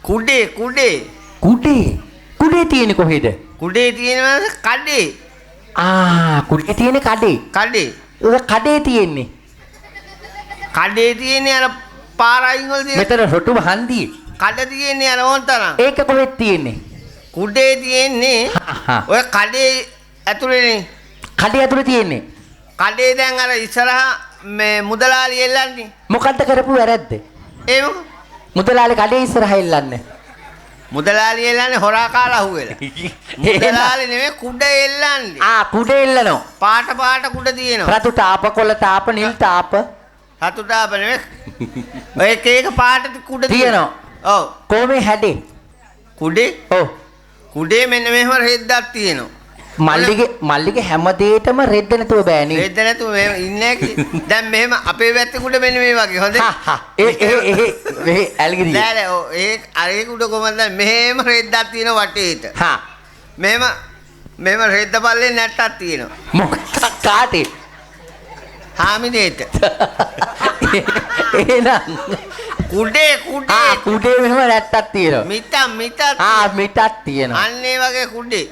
කුඩේ කුඩේ කුඩේ තියෙන්නේ කොහෙද? කුඩේ තියෙනවා කඩේ කුඩේ තියෙන්නේ කඩේ. කඩේ ඒක කඩේ තියෙන්නේ. කඩේ තියෙන්නේ අර පාර අයින් වල තියෙන මෙතන රොටුම හන්දියේ. කඩ තියෙන්නේ අර ඕන්තරම් ඒක කොහෙද තියෙන්නේ? කුඩේ තියෙන්නේ ඔය කඩේ ඇතුලේනේ. කඩේ ඇතුලේ තියෙන්නේ. කඩේ දැන් අර ඉස්සරහා මේ මුදලාලි එල්ලන්නේ. මොකද්ද කරපු වැරද්ද? ඒ මොකද? මුදලාලි කඩේ ඉස්සරහ එල්ලන්නේ. මුදලාලි එල්ලන්නේ හොරා කාලා අහුවෙලා. මුදලාලි නෙමෙයි කුඩ එල්ලන්නේ. කුඩේ එල්ලනවා. පාට පාට කුඩ තියෙනවා. රතු තාප කොළ තාප නිල් තාප රතු තාප නෙමෙයි. ඔය එක එක පාට කුඩ තියෙනවා. ඔව්. කොහොමේ හැඩේ? කුඩේ? ඔව්. කුඩේ මෙන්න මෙහෙම රෙද්දක් තියෙනවා. මල්ලිගේ හැම දෙයකම රෙද්ද නැතුව බෑනේ. රෙද්ද නැතුව මෙහෙම ඉන්නේ කි. දැන් මෙහෙම අපේ පැත්තේ කුඩ මෙන්න මේ වගේ හොඳේ. ඒ ඇල්ගිරිය. නෑ ඔව් ඒ අරේ කුඩ කොහමද මෙහෙම රෙද්දක් තියෙන වටේට. මෙහෙම රෙද්ද පල්ලේ නැට්ටක් තියෙනවා. මොකක් කාටේ? හාමිනේට. එහෙනම් කුඩේ කුඩේ මෙහෙම නැට්ටක් තියෙනවා. මිටක් මිටක් තියෙනවා. අන්න ඒ වගේ කුඩේ.